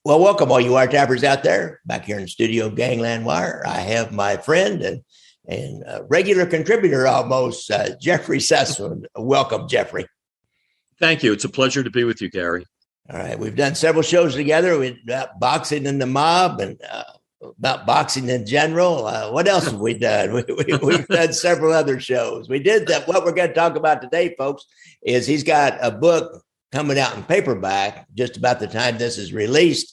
Well, welcome all you wiretappers out there. Back here in the studio, Gangland Wire. I have my friend and regular contributor almost, Jeffrey Sussman. Welcome, Jeffrey. Thank you. It's a pleasure to be with you, Gary. All right, we've done several shows together with boxing and the mob and about boxing in general. What else have we done? We've done several other shows. We did that. What we're going to talk about today, folks, is he's got a book coming out in paperback just about the time this is released.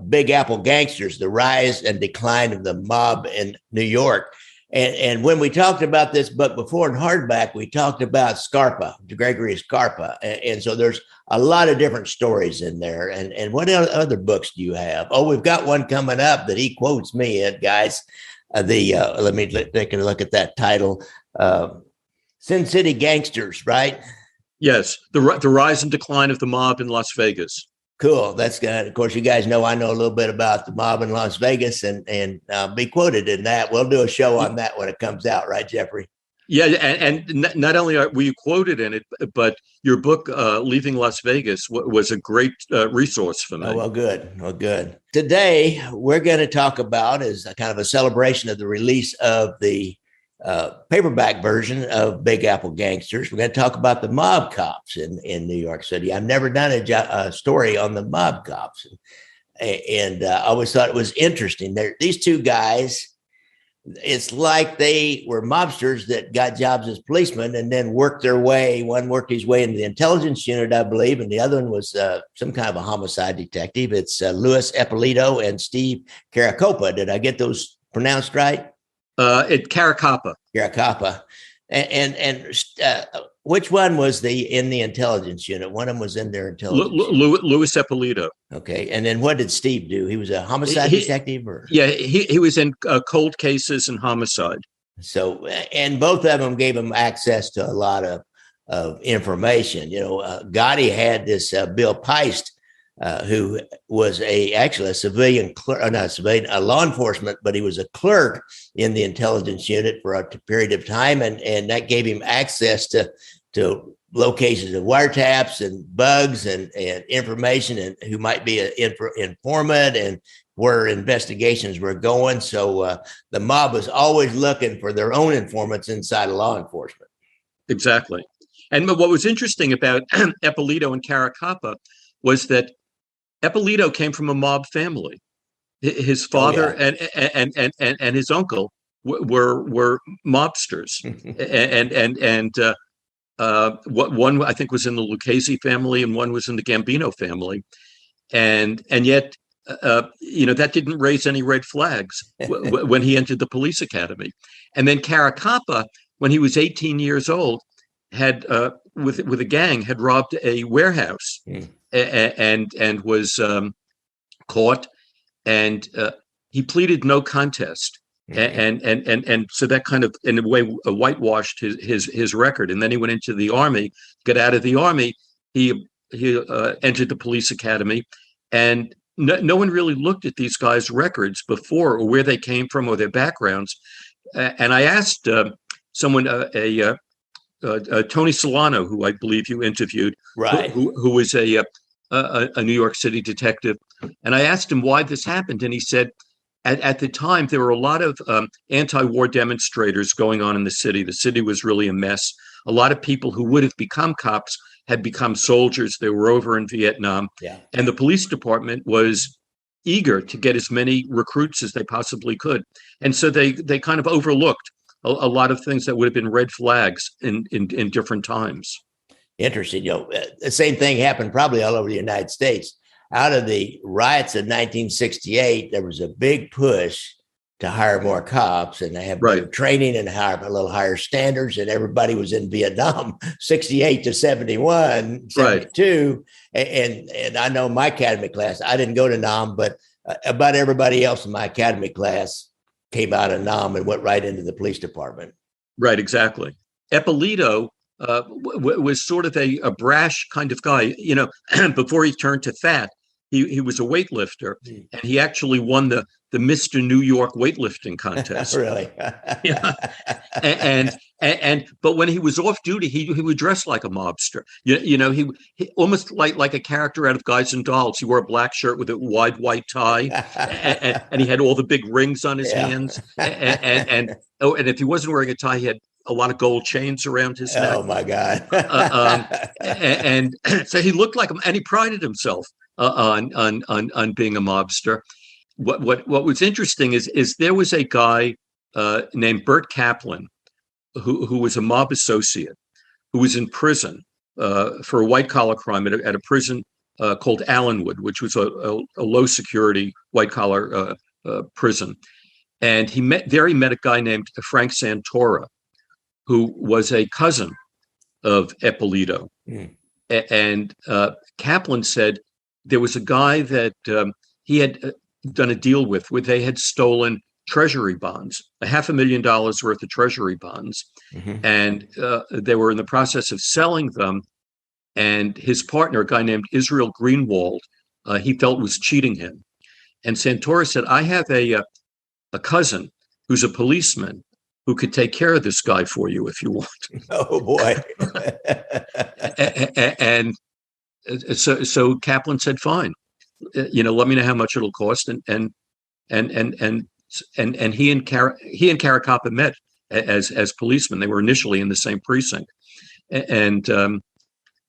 Big Apple Gangsters, the rise and decline of the mob in New York. And when we talked about this book before in hardback, we talked about Scarpa, Gregory Scarpa. And so there's a lot of different stories in there. And what other books do you have? Oh, we've got one coming up that he quotes me in, guys. Let me take a look at that title. Sin City Gangsters, right? Yes, the rise and decline of the mob in Las Vegas. Cool. That's good. Of course, you guys know I know a little bit about the mob in Las Vegas and be quoted in that. We'll do a show on that when it comes out, right, Jeffrey? Yeah, and not only were you quoted in it, but your book, Leaving Las Vegas, was a great resource for me. Oh, well, good. Well, good. Today, we're going to talk about is a kind of a celebration of the release of the paperback version of Big Apple Gangsters. We're going to talk about the mob cops in New York City. I've never done a story on the mob cops. And I always thought it was interesting. These two guys, it's like they were mobsters that got jobs as policemen and then worked their way. One worked his way into the intelligence unit, I believe, and the other one was some kind of a homicide detective. It's Louis Ippolito and Steve Caracopa. Did I get those pronounced right? Caracappa. Caracappa. And which one was in the intelligence unit? One of them was in their intelligence unit. Louis Ippolito. Okay. And then what did Steve do? He was a homicide detective? Yeah, he was in cold cases and homicide. So, and both of them gave him access to a lot of information. You know, Gotti had this Bill Peist, who was actually a civilian clerk, not a civilian, a law enforcement, but he was a clerk in the intelligence unit for a period of time. And that gave him access to locations of wiretaps and bugs and information and who might be an informant and where investigations were going. So the mob was always looking for their own informants inside of law enforcement. Exactly. And what was interesting about Ippolito and Caracappa was that Ippolito came from a mob family. His father and his uncle were mobsters, and one I think was in the Lucchese family, and one was in the Gambino family, and yet that didn't raise any red flags when he entered the police academy. And then Caracappa, when he was 18 years old, had with a gang had robbed a warehouse. And was caught, and he pleaded no contest, and so that kind of in a way whitewashed his record. And then he went into the army. Got out of the army, he entered the police academy, and no one really looked at these guys' records before or where they came from or their backgrounds. And I asked someone Tony Solano, who I believe you interviewed, right, who was a New York City detective. And I asked him why this happened. And he said, at the time, there were a lot of anti-war demonstrators going on in the city. The city was really a mess. A lot of people who would have become cops had become soldiers. They were over in Vietnam. Yeah. And the police department was eager to get as many recruits as they possibly could. And so they kind of overlooked a lot of things that would have been red flags in different times. Interesting. The same thing happened probably all over the United States. Out of the riots of 1968, there was a big push to hire more cops, and they have better training and a little higher standards. And everybody was in Vietnam, 68 to 71, 72. Right. And I know my academy class, I didn't go to Nam, but about everybody else in my academy class came out of Nam and went right into the police department. Right, exactly. Ippolito was sort of a brash kind of guy, before he turned to fat. he was a weightlifter, and he actually won the Mr. New York weightlifting contest. Really? Yeah. But when he was off duty, he would dress like a mobster. He almost like a character out of Guys and Dolls. He wore a black shirt with a wide white tie, and he had all the big rings on his hands. And if he wasn't wearing a tie, he had a lot of gold chains around his neck. Oh my God! And so he looked like him, and he prided himself on being a mobster. What was interesting is there was a guy named Bert Kaplan who was a mob associate who was in prison for a white collar crime at a prison called Allenwood, which was a low security white collar prison. And he met a guy named Frank Santora, who was a cousin of Ippolito. And Kaplan said there was a guy that he had done a deal with where they had stolen treasury bonds, $500,000 worth of treasury bonds. And they were in the process of selling them. And his partner, a guy named Israel Greenwald, he felt was cheating him. And Santora said, I have a cousin who's a policeman who could take care of this guy for you if you want. Oh boy! And so Kaplan said, "Fine, let me know how much it'll cost." And he and Caracappa met as policemen. They were initially in the same precinct, and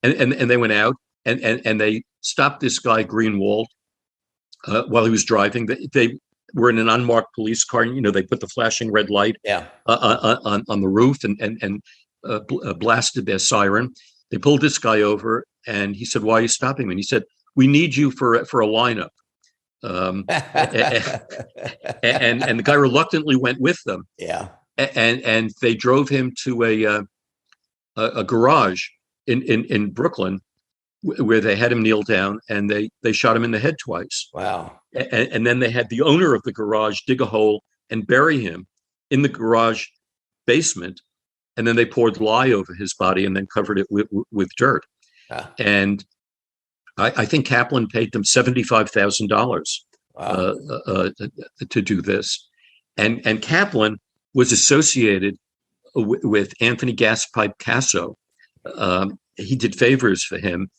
they went out and they stopped this guy Greenwald while he was driving. They were in an unmarked police car. They put the flashing red light on the roof and blasted their siren. They pulled this guy over, and he said, "Why are you stopping me?" And he said, "We need you for a lineup." And the guy reluctantly went with them. Yeah. And they drove him to a garage in Brooklyn, where they had him kneel down, and they shot him in the head twice. Wow. And then they had the owner of the garage dig a hole and bury him in the garage basement. And then they poured lye over his body and then covered it with dirt. And I think Kaplan paid them $75,000 to do this. And Kaplan was associated with Anthony Gaspipe Casso. He did favors for him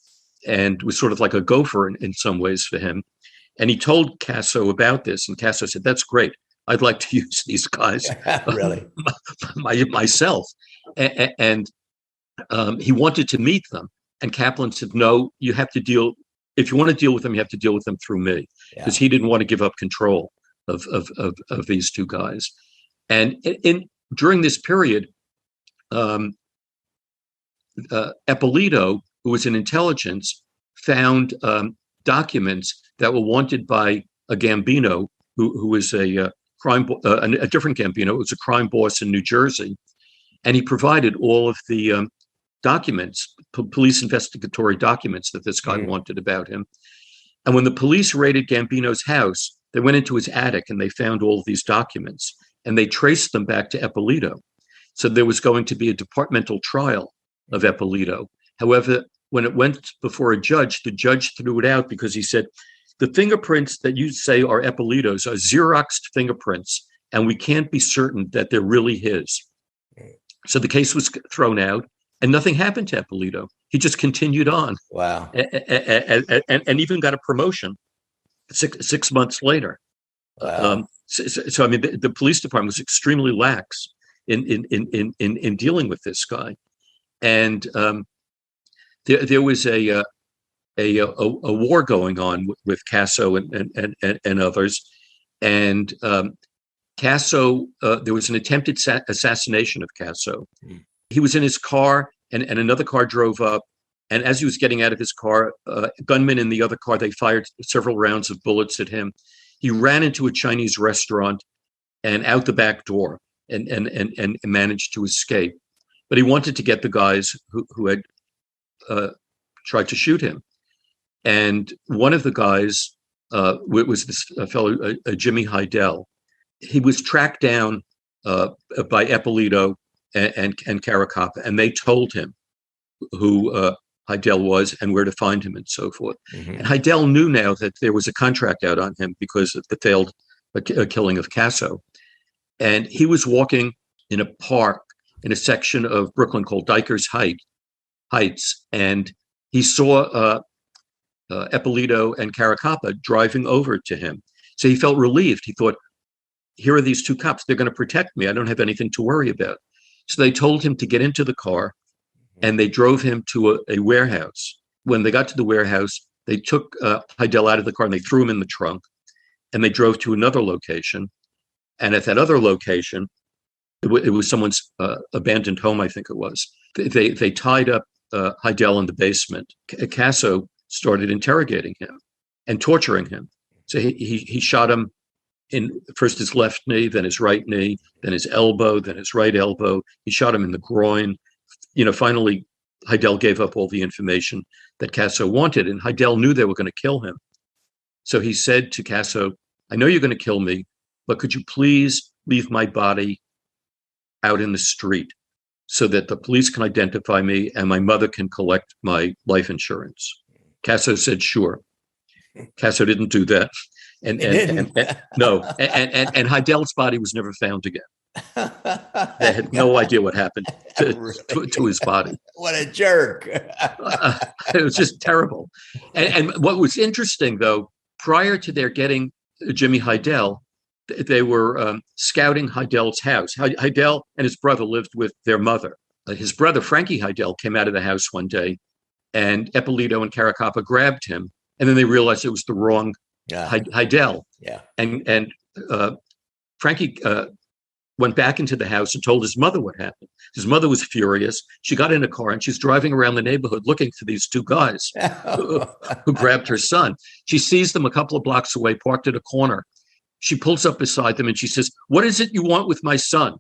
and was sort of like a gopher in some ways for him. And he told Casso about this, and Casso said, "That's great. I'd like to use these guys really myself." And he wanted to meet them. And Kaplan said, "No, you have to deal. If you want to deal with them, you have to deal with them through me," because he didn't want to give up control of these two guys. And during this period, Ippolito, who was in intelligence, found documents that were wanted by a Gambino, who was a different Gambino. It was a crime boss in New Jersey, and he provided all of the documents, police investigatory documents that this guy wanted about him. And when the police raided Gambino's house, they went into his attic and they found all of these documents, and they traced them back to Ippolito. So there was going to be a departmental trial of Ippolito. However, when it went before a judge, the judge threw it out because he said, "The fingerprints that you say are Ippolito's are Xeroxed fingerprints, and we can't be certain that they're really his." So the case was thrown out, and nothing happened to Ippolito. He just continued on. Wow. And even got a promotion 6 months later. Wow. So I mean, the police department was extremely lax in dealing with this guy, and there was a war going on with Casso and others, and Casso, there was an attempted assassination of Casso. He was in his car, and another car drove up, and as he was getting out of his car, gunmen in the other car, they fired several rounds of bullets at him. He ran into a Chinese restaurant and out the back door and managed to escape. But he wanted to get the guys who had tried to shoot him. And one of the guys was this fellow, Jimmy Heidel. He was tracked down by Ippolito and Caracappa, and they told him who Heidel was and where to find him and so forth. Mhm. And Heidel knew now that there was a contract out on him because of the failed killing of Casso. And he was walking in a park in a section of Brooklyn called Dykers Heights, and he saw Ippolito and Caracappa driving over to him. So he felt relieved. He thought, here are these two cops. They're going to protect me. I don't have anything to worry about. So they told him to get into the car, and they drove him to a warehouse. When they got to the warehouse, they took Heidel out of the car and they threw him in the trunk, and they drove to another location. And at that other location, it was someone's abandoned home, I think it was. They tied up Heidel in the basement. Casso started interrogating him and torturing him. So he shot him in first his left knee, then his right knee, then his elbow, then his right elbow. He shot him in the groin. Finally, Heidel gave up all the information that Casso wanted, and Heidel knew they were going to kill him. So he said to Casso, I know you're going to kill me, but could you please leave my body out in the street so that the police can identify me and my mother can collect my life insurance? Casso said, sure. Casso didn't do that. And Heidel's body was never found again. They had no idea what happened to his body. What a jerk. It was just terrible. And what was interesting, though, prior to their getting Jimmy Heidel, they were scouting Heidel's house. Heidel and his brother lived with their mother. His brother, Frankie Heidel, came out of the house one day, and Ippolito and Caracappa grabbed him, and then they realized it was the wrong Heidel. Yeah. And Frankie went back into the house and told his mother what happened. His mother was furious. She got in a car and she's driving around the neighborhood looking for these two guys who grabbed her son. She sees them a couple of blocks away, parked at a corner. She pulls up beside them and she says, what is it you want with my son?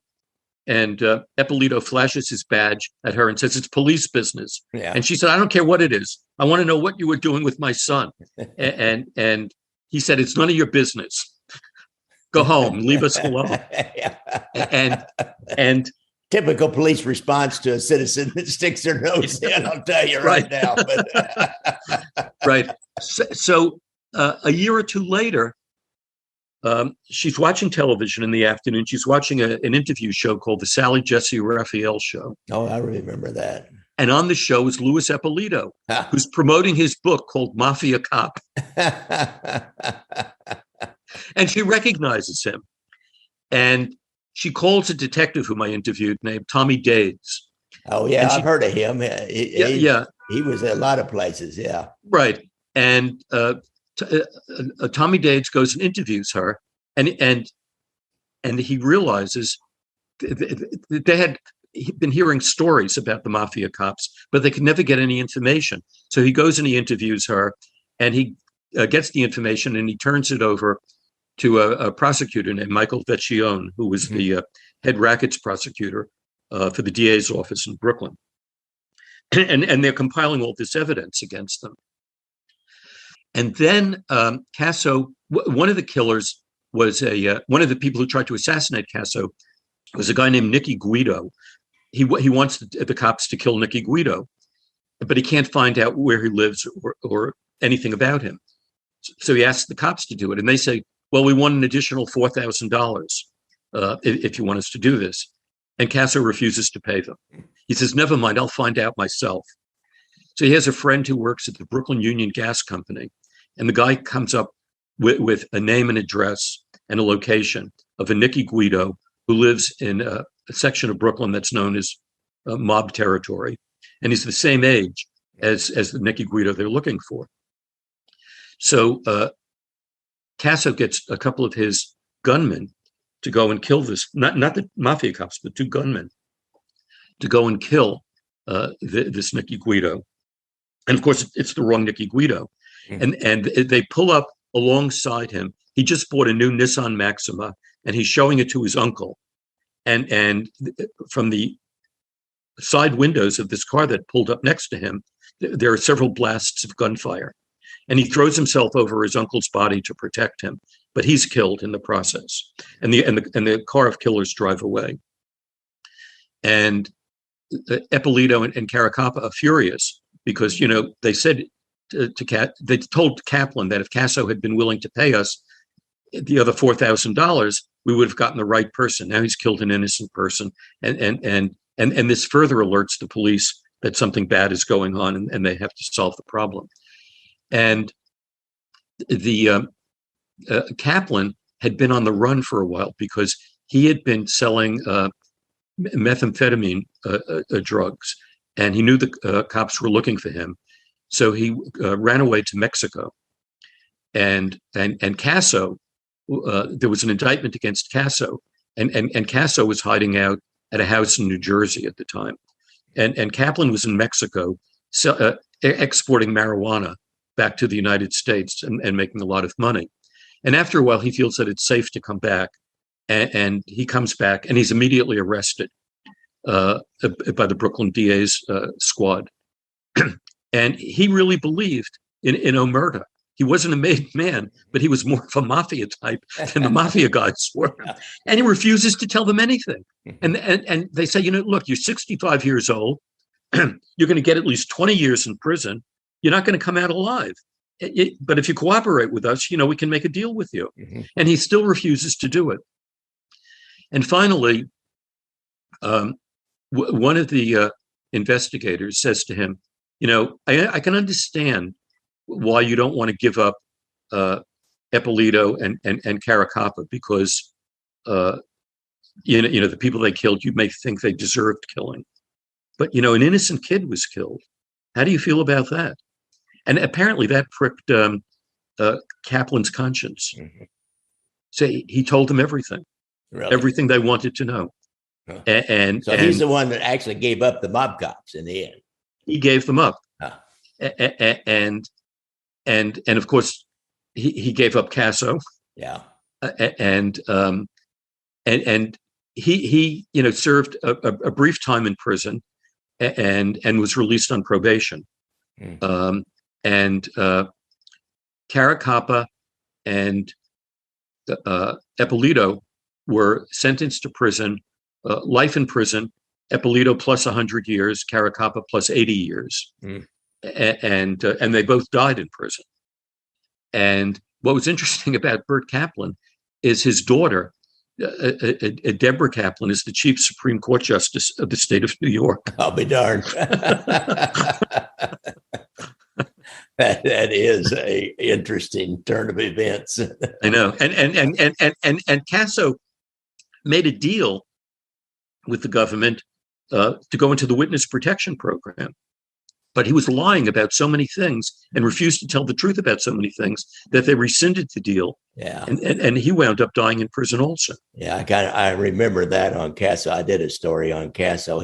And Ippolito flashes his badge at her and says, it's police business. Yeah. And she said, I don't care what it is. I want to know what you were doing with my son. And he said, it's none of your business. Go home, leave us alone. And typical police response to a citizen that sticks their nose in, I'll tell you right now. But right. So a year or two later, she's watching television in the afternoon. She's watching an interview show called the Sally Jesse Raphael Show. Oh, I remember that. And on the show is Louis Ippolito, who's promoting his book called Mafia Cop. And she recognizes him. And she calls a detective whom I interviewed named Tommy Dades. Oh, yeah, I've heard of him. He was at a lot of places, yeah. Right. And Tommy Dades goes and interviews her, and he realizes they had been hearing stories about the Mafia Cops, but they could never get any information. So he goes and he interviews her, and he gets the information, and he turns it over to a prosecutor named Michael Vecchione, who was the head rackets prosecutor for the DA's office in Brooklyn. And they're compiling all this evidence against them. And then Casso, one of the killers was one of the people who tried to assassinate Casso was a guy named Nicky Guido. He wants the cops to kill Nicky Guido, but he can't find out where he lives or anything about him. So he asks the cops to do it. And they say, well, we want an additional $4,000 if you want us to do this. And Casso refuses to pay them. He says, never mind, I'll find out myself. So he has a friend who works at the Brooklyn Union Gas Company. And the guy comes up with a name and address and a location of a Nicky Guido who lives in a section of Brooklyn that's known as mob territory. And he's the same age as the Nicky Guido they're looking for. So Casso gets a couple of his gunmen to go and kill this, not the Mafia Cops, but two gunmen to go and kill this Nicky Guido. And of course, it's the wrong Nicky Guido. And they pull up alongside him. He just bought a new Nissan Maxima, and he's showing it to his uncle. And from the side windows of this car that pulled up next to him, there are several blasts of gunfire. And he throws himself over his uncle's body to protect him, but he's killed in the process. And the car of killers drive away. And Ippolito and Caracappa are furious because they said they told Kaplan that if Casso had been willing to pay us the other $4,000, we would have gotten the right person. Now he's killed an innocent person, and this further alerts the police that something bad is going on, and they have to solve the problem. And the Kaplan had been on the run for a while because he had been selling methamphetamine drugs, and he knew the cops were looking for him. So he ran away to Mexico, and Casso, there was an indictment against Casso, and Casso was hiding out at a house in New Jersey at the time, and Kaplan was in Mexico exporting marijuana back to the United States and making a lot of money. And after a while, he feels that it's safe to come back, and he comes back, and he's immediately arrested by the Brooklyn DA's squad. And he really believed in omerta. He wasn't a made man, but he was more of a mafia type than the mafia guys were. And he refuses to tell them anything. And they say, look, you're 65 years old. You're going to get at least 20 years in prison. You're not going to come out alive. But if you cooperate with us, we can make a deal with you. Mm-hmm. And he still refuses to do it. And finally, one of the investigators says to him, I can understand why you don't want to give up Eppolito and Caracappa, because the people they killed, you may think they deserved killing, but an innocent kid was killed. How do you feel about that? And apparently that pricked Kaplan's conscience. Mm-hmm. So he told them everything, everything they wanted to know. Huh. And he's the one that actually gave up the mob cops in the end. He gave them up. Huh. And of course he gave up Casso. Yeah. And he served a brief time in prison and was released on probation. And Caracappa and Eppolito were sentenced to prison, life in prison, Eppolito plus 100 years, Caracappa plus 80 years. And they both died in prison. And what was interesting about Bert Kaplan is his daughter, Deborah Kaplan, is the Chief Supreme Court Justice of the state of New York. I'll be darned. That is a interesting turn of events. I know. And Casso made a deal with the government to go into the witness protection program. But he was lying about so many things and refused to tell the truth about so many things that they rescinded the deal. Yeah. And he wound up dying in prison also. Yeah, I remember that on Casso. I did a story on Casso.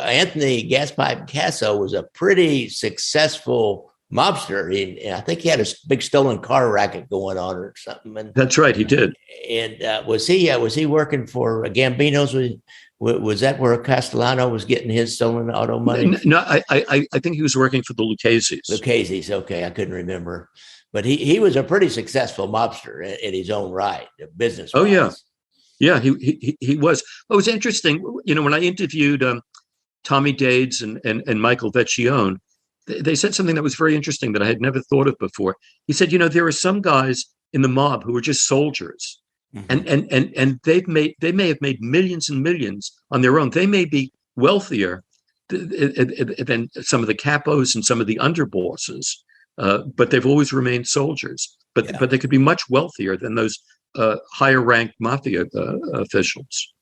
Anthony Gaspipe Casso was a pretty successful mobster. I think he had a big stolen car racket going on or something. And, that's right, he did. And was he working for Gambino's? Was that where Castellano was getting his stolen auto money? No, I think he was working for the Lucchese's. Lucchese's, okay, I couldn't remember. But he was a pretty successful mobster in his own right, business. Oh, yeah. Yeah, he was. What was interesting, when I interviewed Tommy Dades and Michael Vecchione, they said something that was very interesting that I had never thought of before. He said, there are some guys in the mob who are just soldiers. Mm-hmm. And they may have made millions and millions on their own. They may be wealthier than some of the capos and some of the underbosses, but they've always remained soldiers. But they could be much wealthier than those higher ranked mafia officials.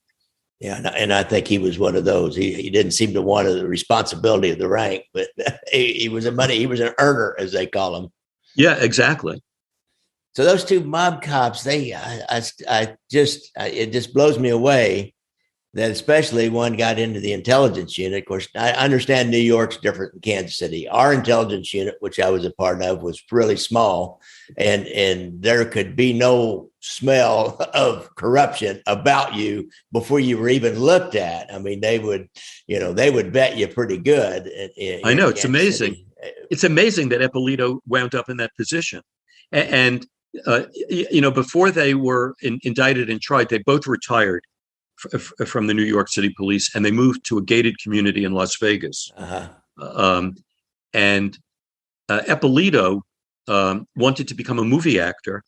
Yeah, and I think he was one of those. He didn't seem to want the responsibility of the rank, but he was he was an earner, as they call him. Yeah, exactly. So those two mob cops, it just blows me away that especially one got into the intelligence unit. Of course, I understand New York's different than Kansas City. Our intelligence unit, which I was a part of, was really small, and there could be no smell of corruption about you before you were even looked at. I mean, they would vet you pretty good. I know, it's amazing. It's amazing that Eppolito wound up in that position, and before they were indicted and tried, they both retired from the New York City Police, and they moved to a gated community in Las Vegas. Uh-huh. And Ippolito wanted to become a movie actor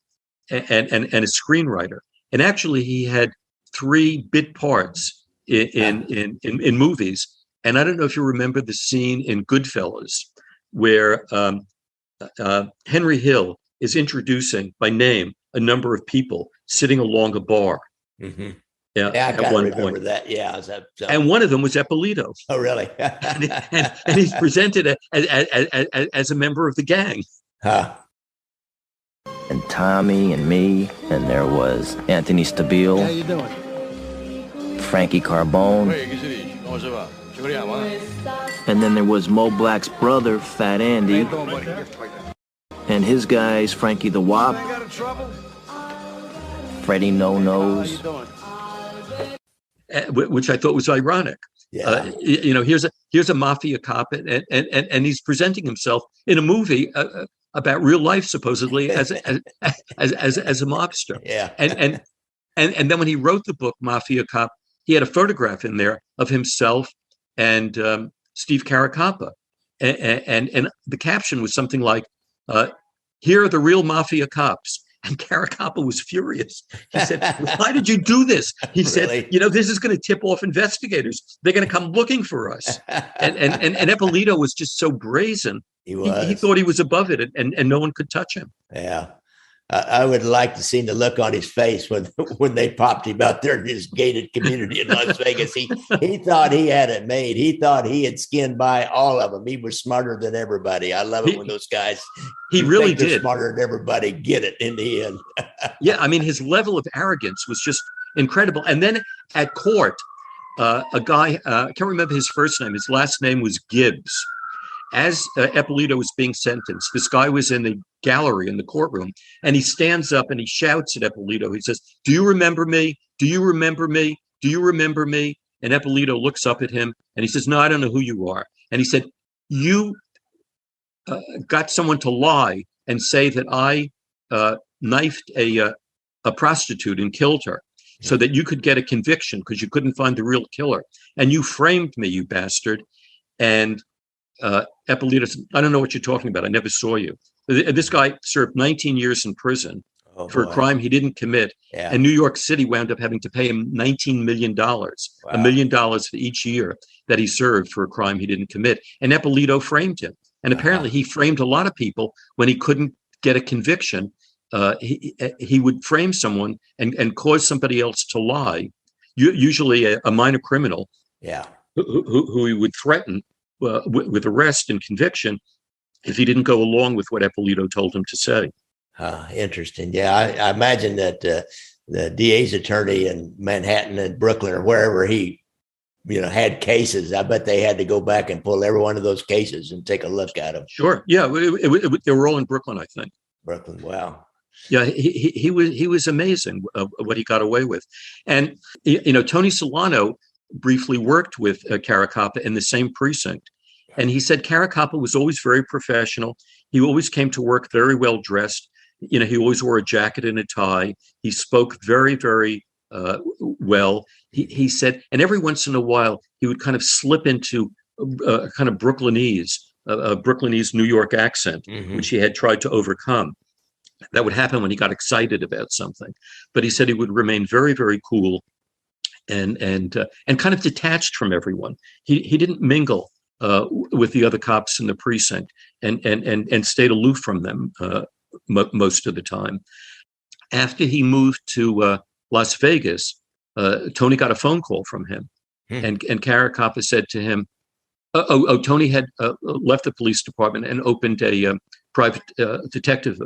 and a screenwriter. And actually, he had 3 bit parts in movies. And I don't know if you remember the scene in Goodfellas where Henry Hill is introducing by name a number of people sitting along a bar. Mm-hmm. Yeah, I kind of remember that. Yeah, and one of them was Ippolito. Oh, really? and he's presented as a member of the gang. Huh. And Tommy and me, and there was Anthony Stabile. How you doing? Frankie Carbone. And then there was Mo Black's brother, Fat Andy. And his guys, Frankie the Wop, Freddie No Nose. Which I thought was ironic. Yeah. Here's a mafia cop, and he's presenting himself in a movie about real life, supposedly as a mobster. Yeah. And then when he wrote the book Mafia Cop, he had a photograph in there of himself and Steve Caracappa, and the caption was something like, "Here are the real mafia cops." And Caracappa was furious. He said, "Why did you do this?" He said, "This is going to tip off investigators. They're going to come looking for us." And Ippolito was just so brazen. He thought he was above it, and no one could touch him. Yeah. I would like to see the look on his face when they popped him out there in his gated community in Las Vegas. He thought he had it made. He thought he had skinned by all of them. He was smarter than everybody. I love it when those guys. He really did. Smarter than everybody. Get it in the end. Yeah, I mean, his level of arrogance was just incredible. And then at court, a guy, I can't remember his first name. His last name was Gibbs. As Ippolito was being sentenced, this guy was in the gallery in the courtroom, and he stands up and he shouts at Ippolito. He says, "Do you remember me? Do you remember me? Do you remember me?" And Ippolito looks up at him and he says, "No, I don't know who you are." And he said, "You got someone to lie and say that I knifed a prostitute and killed her so that you could get a conviction because you couldn't find the real killer. And you framed me, you bastard." And Ippolito said, "I don't know what you're talking about. I never saw you." This guy served 19 years in prison for a crime he didn't commit. Yeah. And New York City wound up having to pay him $19 million, $1 million for each year that he served for a crime he didn't commit. And Ippolito framed him. And apparently he framed a lot of people when he couldn't get a conviction. He would frame someone and cause somebody else to lie, usually a minor criminal, who he would threaten with arrest and conviction if he didn't go along with what Ippolito told him to say. Interesting. Yeah, I imagine that the DA's attorney in Manhattan and Brooklyn or wherever he, had cases, I bet they had to go back and pull every one of those cases and take a look at them. Sure. Yeah, they were all in Brooklyn, I think. Brooklyn. Wow. Yeah, he was amazing what he got away with, and Tony Solano briefly worked with Caracappa in the same precinct. And he said Caracappa was always very professional. He always came to work very well dressed. He always wore a jacket and a tie. He spoke very, very well. He said, and every once in a while, he would kind of slip into a kind of Brooklynese New York accent, which he had tried to overcome. That would happen when he got excited about something. But he said he would remain very, very cool and kind of detached from everyone. He didn't mingle with the other cops in the precinct and stayed aloof from them most of the time. After he moved to Las Vegas, Tony got a phone call from him, and Caracappa said to him, Tony had left the police department and opened a private detective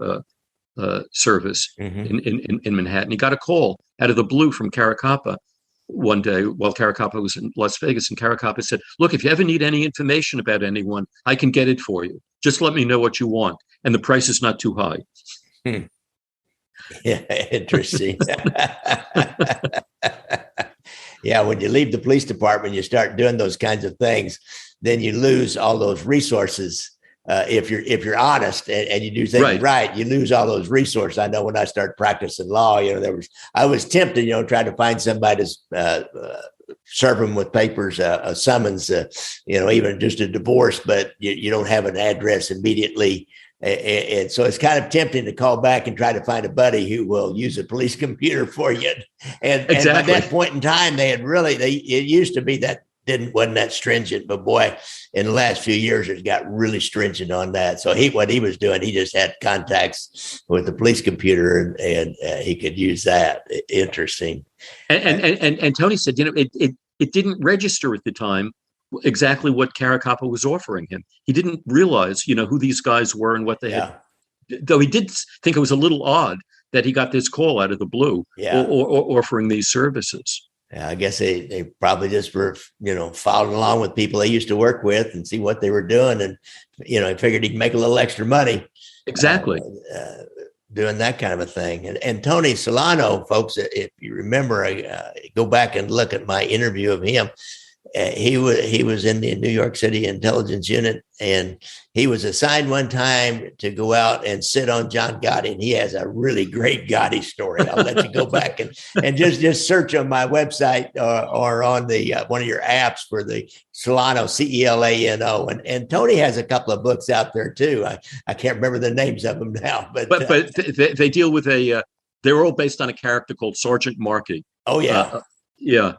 service in Manhattan. He got a call out of the blue from Caracappa one day while Caracappa was in Las Vegas, and Caracappa said, "Look, if you ever need any information about anyone, I can get it for you. Just let me know what you want, and the price is not too high." Yeah, interesting. Yeah, when you leave the police department, you start doing those kinds of things, then you lose all those resources. If you're honest and you do things right, you lose all those resources. I know when I started practicing law, I was tempted, trying to find somebody to serve them with papers, a summons, even just a divorce, but you don't have an address immediately. And so it's kind of tempting to call back and try to find a buddy who will use a police computer for you. And by that point in time, it used to be that wasn't that stringent, but boy, in the last few years, it got really stringent on that. So what he was doing, he just had contacts with the police computer and he could use that. Interesting. And Tony said, it didn't register at the time exactly what Caracappa was offering him. He didn't realize, who these guys were and what they had. Though he did think it was a little odd that he got this call out of the blue or offering these services. Yeah, I guess they probably just were, following along with people they used to work with and see what they were doing. And, he figured he could make a little extra money. Exactly. Doing that kind of a thing. And Tony Solano, folks, if you remember, go back and look at my interview of him. He was in the New York City Intelligence Unit, and he was assigned one time to go out and sit on John Gotti. And he has a really great Gotti story. I'll let you go back and just search on my website or on the one of your apps for the Solano, Celano. And Tony has a couple of books out there too. I can't remember the names of them now, but they deal with they're all based on a character called Sergeant Markey. Oh yeah, yeah.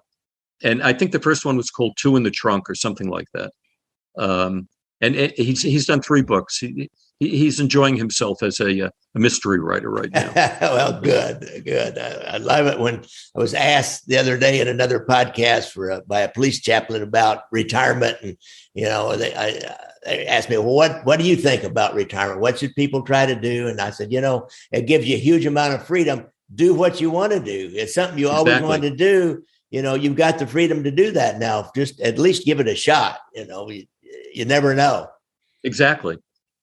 And I think the first one was called Two in the Trunk or something like that. And he's done 3 books. He's enjoying himself as a mystery writer right now. Well, good. I love it. When I was asked the other day in another podcast by a police chaplain about retirement, and they asked me, well, what do you think about retirement? What should people try to do? And I said, it gives you a huge amount of freedom. Do what you want to do. It's something you always wanted to do. You've got the freedom to do that now. Just at least give it a shot. You never know. Exactly.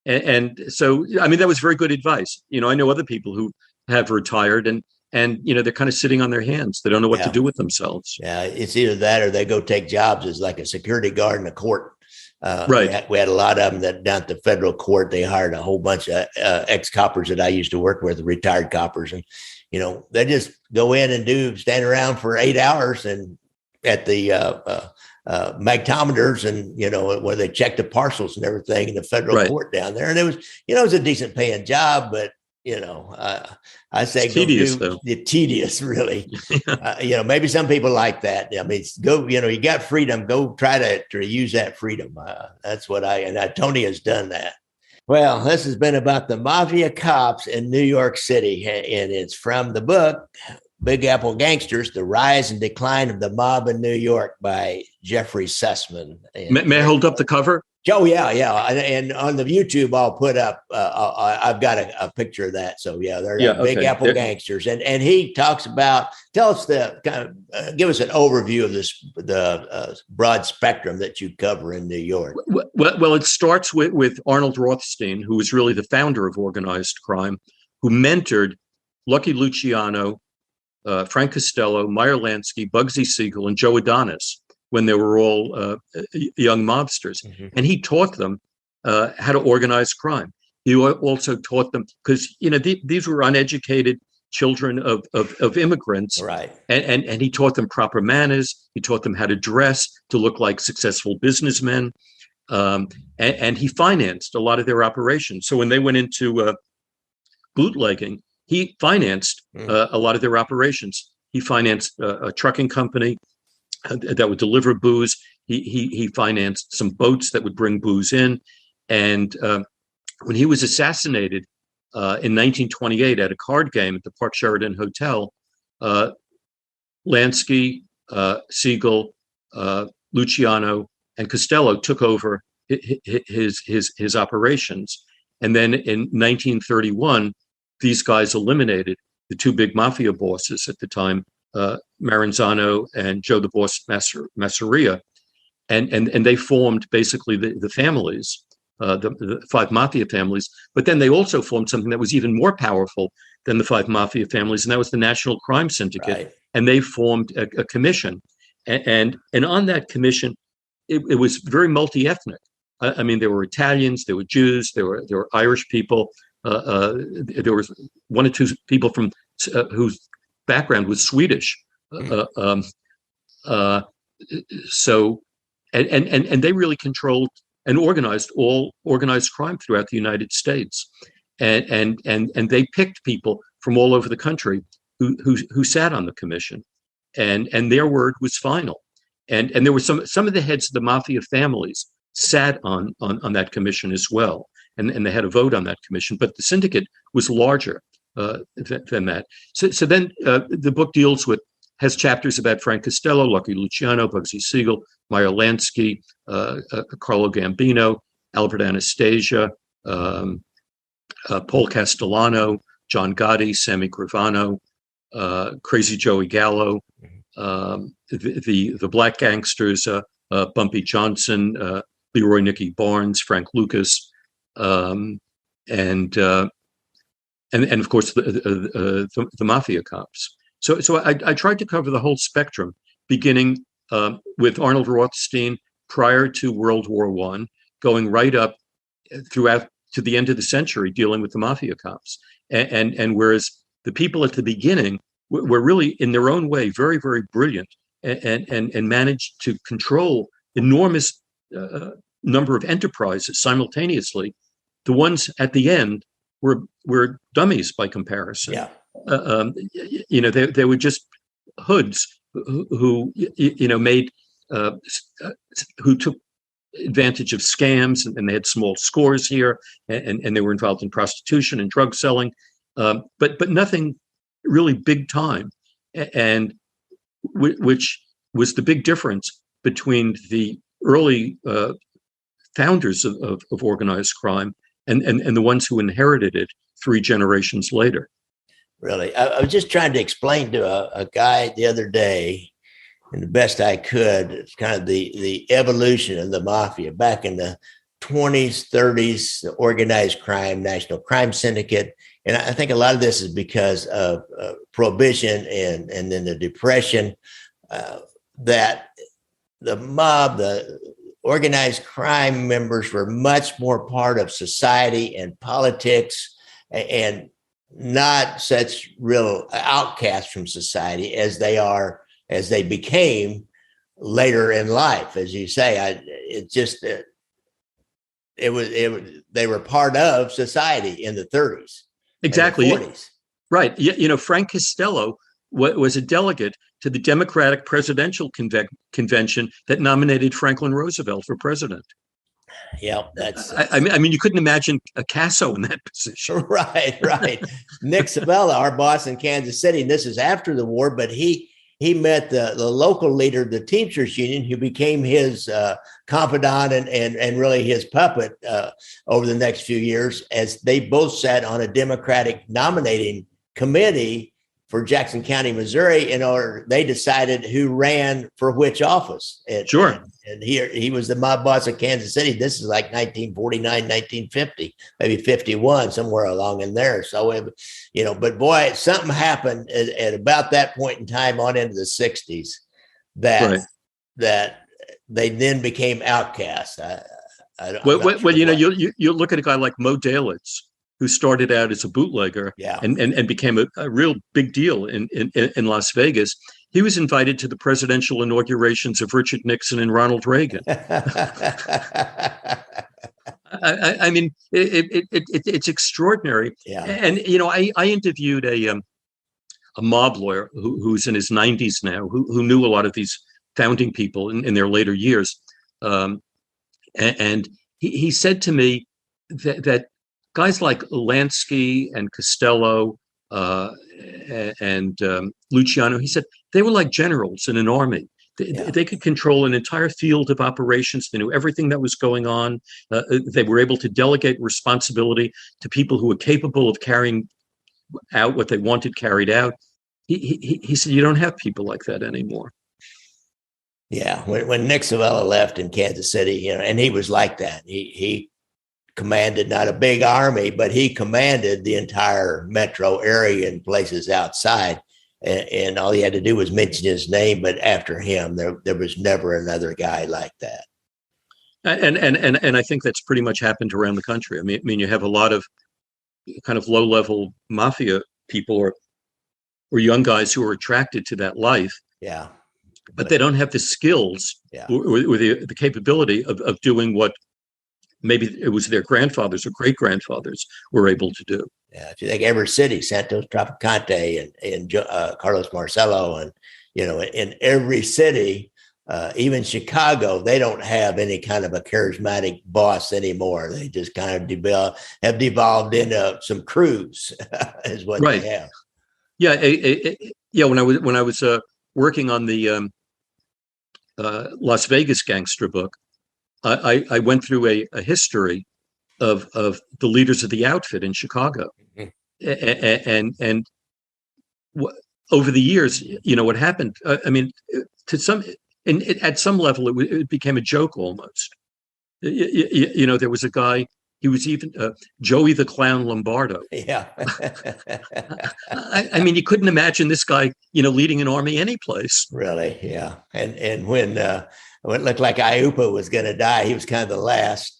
And so, I mean, that was very good advice. I know other people who have retired and they're kind of sitting on their hands. They don't know what to do with themselves. Yeah. It's either that or they go take jobs as like a security guard in a court. Right. We had a lot of them that down at the federal court, they hired a whole bunch of ex-coppers that I used to work with, retired coppers. And, they just go in and stand around for 8 hours and at the magnetometers and, where they check the parcels and everything in the federal court down there. And it was a decent paying job, but, I say it's tedious, though. Tedious, really. Maybe some people like that. I mean, go, you got freedom, go try to use that freedom. That's what Tony has done that. Well, this has been about the Mafia Cops in New York City, and it's from the book, Big Apple Gangsters, The Rise and Decline of the Mob in New York by Jeffrey Sussman. May I hold up the cover? Oh, yeah. And on the YouTube, I'll put up, I've got a picture of that. So, they're Big Apple Gangsters. And he talks about, give us an overview of the broad spectrum that you cover in New York. Well, it starts with Arnold Rothstein, who was really the founder of organized crime, who mentored Lucky Luciano, Frank Costello, Meyer Lansky, Bugsy Siegel, and Joe Adonis, when they were all young mobsters. Mm-hmm. And he taught them how to organize crime. He also taught them, because these were uneducated children of immigrants. Right. And he taught them proper manners. He taught them how to dress, to look like successful businessmen. And he financed a lot of their operations. So when they went into bootlegging, he financed a lot of their operations. He financed a trucking company that would deliver booze. He financed some boats that would bring booze in. And when he was assassinated in 1928 at a card game at the Park Sheraton Hotel, Lansky, Siegel, Luciano, and Costello took over his operations. And then in 1931, these guys eliminated the 2 big mafia bosses at the time, Maranzano and Joe the Boss Masseria, and they formed basically the families, the 5 mafia families. But then they also formed something that was even more powerful than the 5 mafia families, and that was the National Crime Syndicate. Right. And they formed a commission, and on that commission, it was very multi-ethnic. I mean, there were Italians, there were Jews, there were Irish people. There was 1 or 2 people from whose background was Swedish. so and they really controlled and organized all organized crime throughout the United States, and they picked people from all over the country who sat on the commission, and their word was final, and there were some of the heads of the mafia families sat on that commission as well, and they had a vote on that commission, but the syndicate was larger than that. So then the book has chapters about Frank Costello, Lucky Luciano, Bugsy Siegel, Meyer Lansky, Carlo Gambino, Albert Anastasia, Paul Castellano, John Gotti, Sammy Gravano, Crazy Joey Gallo, the Black Gangsters, Bumpy Johnson, Leroy Nicky Barnes, Frank Lucas, and of course the Mafia Cops. So I tried to cover the whole spectrum, beginning with Arnold Rothstein prior to World War I, going right up throughout to the end of the century, dealing with the Mafia Cops. And whereas the people at the beginning were really, in their own way, very, very brilliant and managed to control enormous number of enterprises simultaneously, the ones at the end were dummies by comparison. Yeah. They were just hoods who made who took advantage of scams, and they had small scores here, and they were involved in prostitution and drug selling, but nothing really big time, and which was the big difference between the early founders of organized crime and the ones who inherited it 3 generations later. Really, I was just trying to explain to a guy the other day, and the best I could, it's kind of the evolution of the mafia back in the 20s, 30s, the organized crime, national crime syndicate. And I think a lot of this is because of prohibition and then the depression, that the mob, the organized crime members were much more part of society and politics, and not such real outcasts from society as they became later in life. As you say, they were part of society in the 30s. Exactly. And the 40s. Right. Frank Costello was a delegate to the Democratic Presidential Convention that nominated Franklin Roosevelt for president. Yeah, that's. I mean, you couldn't imagine a Casso in that position. Right. Nick Sabella, our boss in Kansas City, and this is after the war, but he met the local leader of the Teamsters Union, who became his confidant and really his puppet over the next few years, as they both sat on a Democratic nominating committee for Jackson County, Missouri, they decided who ran for which office. Sure. And he was the mob boss of Kansas City. This is like 1949, 1950, maybe 51, somewhere along in there. So, but boy, something happened at about that point in time on into the 60s that they then became outcasts. You look at a guy like Mo Dalitz, who started out as a bootlegger and became a real big deal in Las Vegas. He was invited to the presidential inaugurations of Richard Nixon and Ronald Reagan. I mean, it's extraordinary. Yeah. And, I interviewed a mob lawyer who's in his 90s now, who knew a lot of these founding people in their later years. And he said to me that guys like Lansky and Costello and Luciano, he said, they were like generals in an army. They could control an entire field of operations. They knew everything that was going on. They were able to delegate responsibility to people who were capable of carrying out what they wanted carried out. He said, you don't have people like that anymore. Yeah. When Nick Sabella left in Kansas City, and he was like that. He commanded not a big army, but he commanded the entire metro area and places outside. And all he had to do was mention his name, but after him, there was never another guy like that. And I think that's pretty much happened around the country. I mean, you have a lot of kind of low-level mafia people or young guys who are attracted to that life. Yeah. but they don't have the skills or the capability of doing what maybe it was their grandfathers or great grandfathers were able to do. Yeah, if you think every city, Santos Trafficante and Carlos Marcello, and in every city, even Chicago, they don't have any kind of a charismatic boss anymore. They just kind of have devolved into some crews, is what they have. Yeah, yeah. When I was working on the Las Vegas gangster book, I went through a history of the leaders of the outfit in Chicago, and over the years, what happened. I mean, at some level, it became a joke almost. There was a guy. He was even Joey the Clown Lombardo. Yeah. I mean, you couldn't imagine this guy, leading an army any place. Really, yeah. And when it looked like Iupa was going to die, he was kind of the last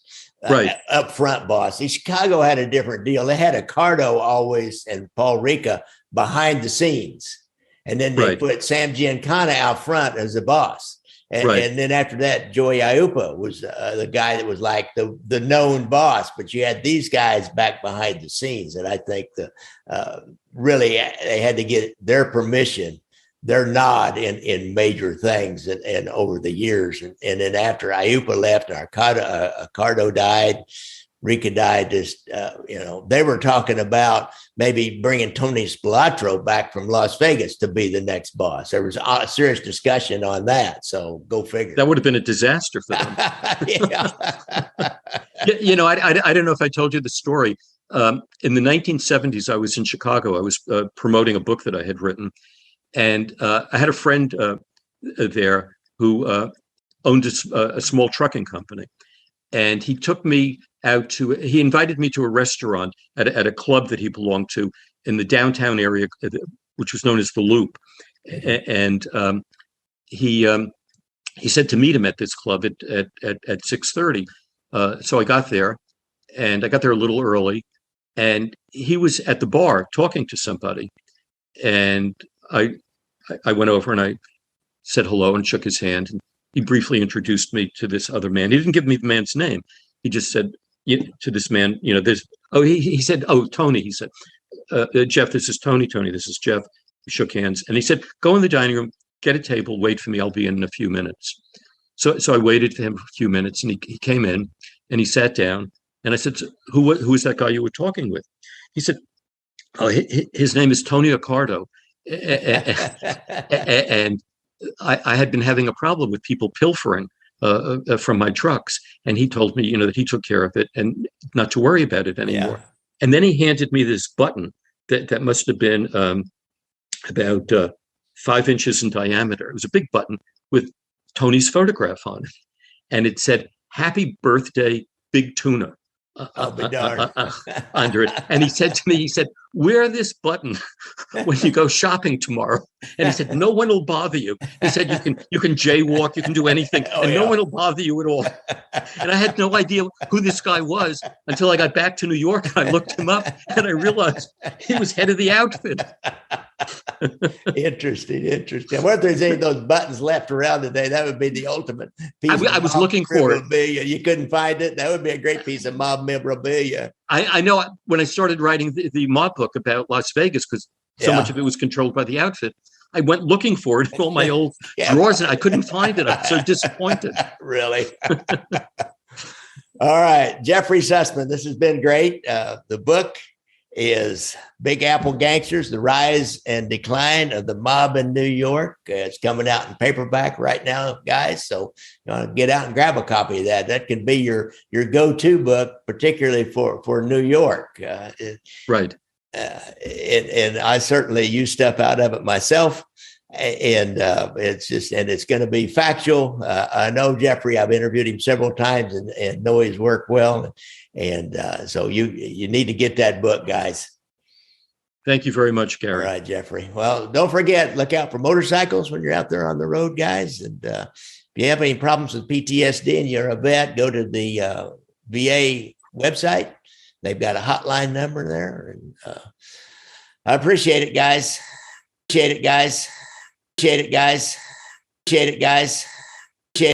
up front boss. Chicago had a different deal. They had Accardo always and Paul Rica behind the scenes. And then they put Sam Giancana out front as the boss. And then after that, Joey Iupa was the guy that was like the known boss. But you had these guys back behind the scenes. And I think really they had to get their permission, their nod in major things and over the years. And then after Iupa left, Accardo died, Rica died. They were talking about maybe bringing Tony Spilatro back from Las Vegas to be the next boss. There was a serious discussion on that. So go figure. That would have been a disaster for them. Yeah. I don't know if I told you the story. In the 1970s, I was in Chicago. I was promoting a book that I had written. And I had a friend there who owned a small trucking company. And he took me he invited me to a restaurant at a club that he belonged to in the downtown area, which was known as the Loop. And he said to meet him at this club at 6:30. So I got there, and I got there a little early, and he was at the bar talking to somebody. And I went over and I said hello and shook his hand. And he briefly introduced me to this other man. He didn't give me the man's name. He just said to this man, he said, oh, Tony. He said, Jeff, this is Tony. Tony, this is Jeff. We shook hands. And he said, go in the dining room, get a table, wait for me. I'll be in a few minutes. So I waited for him for a few minutes, and he came in and he sat down. And I said, who is that guy you were talking with? He said, oh, his name is Tony Accardo. And I had been having a problem with people pilfering from my trucks. And he told me, that he took care of it and not to worry about it anymore. Yeah. And then he handed me this button that must have been about 5 inches in diameter. It was a big button with Tony's photograph on it. And it said, "Happy birthday, Big Tuna." Under it. And he said to me, wear this button when you go shopping tomorrow. And he said, no one will bother you. He said, you can jaywalk, you can do anything, no one will bother you at all. And I had no idea who this guy was until I got back to New York and I looked him up and I realized he was head of the outfit. Interesting. I wonder if there's any of those buttons left around today. That would be the ultimate piece I was looking for it. You couldn't find it. That would be a great piece of mob memorabilia. I know when I started writing the mob book about Las Vegas, because so much of it was controlled by the outfit, I went looking for it in all my old drawers and I couldn't find it. I'm so disappointed. Really? All right. Jeffrey Sussman, this has been great. The book is Big Apple Gangsters, The Rise and Decline of the Mob in New York. It's coming out in paperback right now, guys. So get out and grab a copy of that. That can be your go-to book, particularly for New York. Right. And I certainly use stuff out of it myself. And it's going to be factual. I know Jeffrey, I've interviewed him several times and know his work well. And so you need to get that book, guys. Thank you very much, Gary. All right, Jeffrey. Well, don't forget, look out for motorcycles when you're out there on the road, guys. And if you have any problems with PTSD and you're a vet, go to the VA website. They've got a hotline number there. And I appreciate it, guys. Appreciate it, guys.